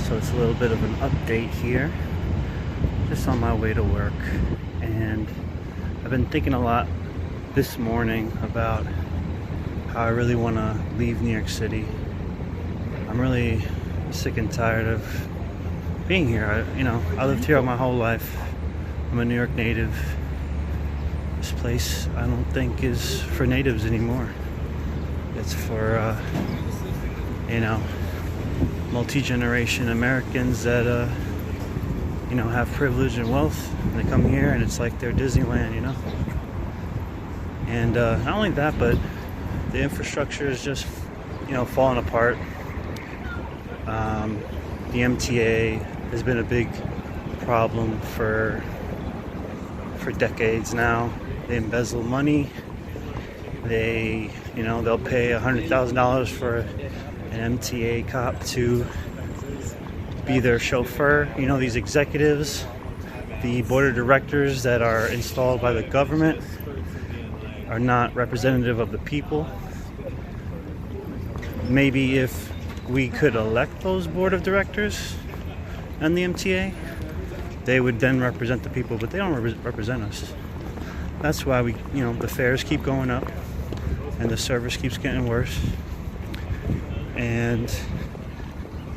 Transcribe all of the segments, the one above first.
So it's a little bit of an update here, just on my way to work. And I've been thinking a lot this morning about how I really want to leave New York City. I'm really sick and tired of being here. I lived here my whole life. I'm a New York native. This place I don't think is for natives anymore. It's for multi-generation Americans that have privilege and wealth. They come here and it's like their Disneyland, And not only that, but the infrastructure is just falling apart. The MTA has been a big problem for decades now. They embezzle money. They'll pay $100,000 for an MTA cop to be their chauffeur. These executives, the board of directors that are installed by the government are not representative of the people. Maybe if we could elect those board of directors and the MTA, they would then represent the people, but they don't represent us. That's why the fares keep going up and the service keeps getting worse. And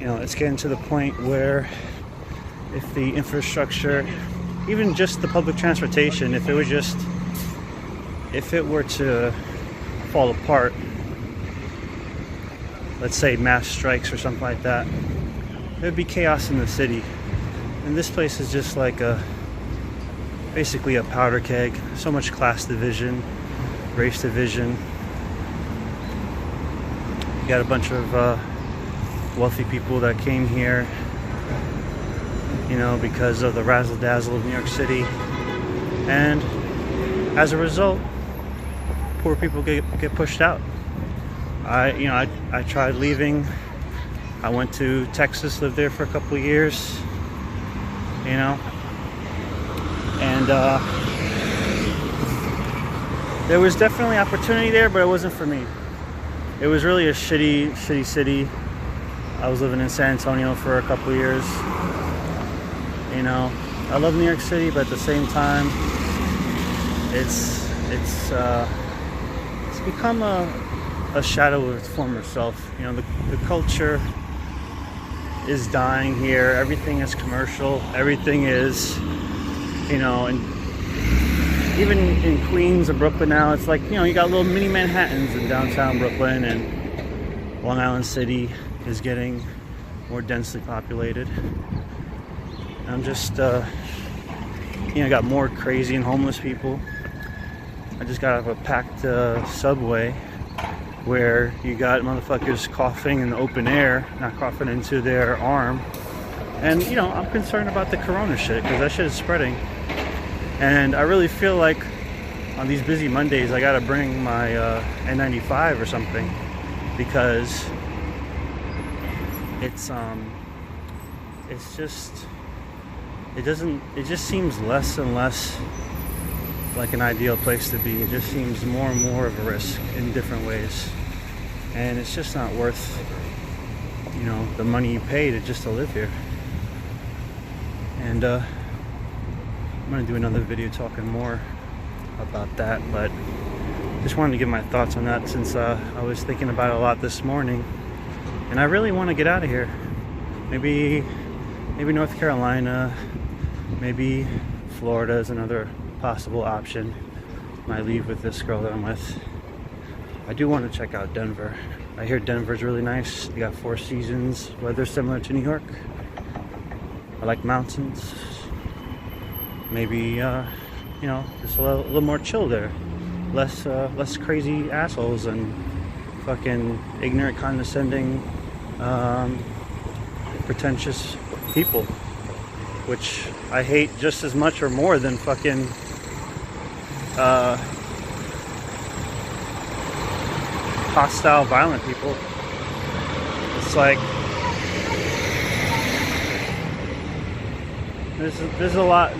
it's getting to the point where if the infrastructure, even just the public transportation, if it were to fall apart, let's say mass strikes or something like that, there'd be chaos in the city. And this place is just like basically a powder keg. So much class division, race division. You got a bunch of wealthy people that came here, because of the razzle dazzle of New York City, and as a result, poor people get pushed out. I tried leaving. I went to Texas, lived there for a couple of years, and there was definitely opportunity there, but it wasn't for me. It was really a shitty city. I was living in San Antonio for a couple of years. I love New York City, but at the same time, it's become a shadow of its former self. The culture is dying here. Everything is commercial. Everything is, and even in Queens and Brooklyn now, it's like, you got little mini Manhattans in downtown Brooklyn, and Long Island City is getting more densely populated. I'm just, got more crazy and homeless people. I just got off a packed subway where you got motherfuckers coughing in the open air, not coughing into their arm. And, I'm concerned about the corona shit, because that shit is spreading. And I really feel like on these busy Mondays, I gotta bring my N95 or something, because it just seems less and less like an ideal place to be. It just seems more and more of a risk in different ways, and it's just not worth the money you pay to live here. And I'm gonna do another video talking more about that, but just wanted to give my thoughts on that, since I was thinking about it a lot this morning, and I really want to get out of here. Maybe North Carolina, maybe Florida is another possible option when I leave with this girl that I'm with. I do want to check out Denver. I hear Denver's really nice. They got 4 seasons, weather similar to New York. I like mountains. Maybe just a little more chill there, less crazy assholes and fucking ignorant, condescending, pretentious people, which I hate just as much or more than fucking hostile, violent people. It's like there's a lot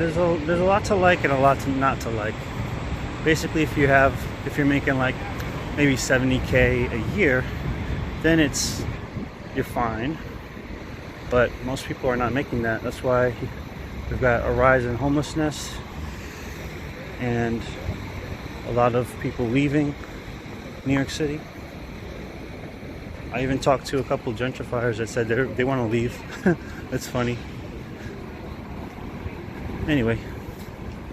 to like and a lot to not to like. Basically, if you're making like maybe $70K a year, then you're fine. But most people are not making that. That's why we've got a rise in homelessness and a lot of people leaving New York City. I even talked to a couple gentrifiers that said they want to leave. That's funny. Anyway.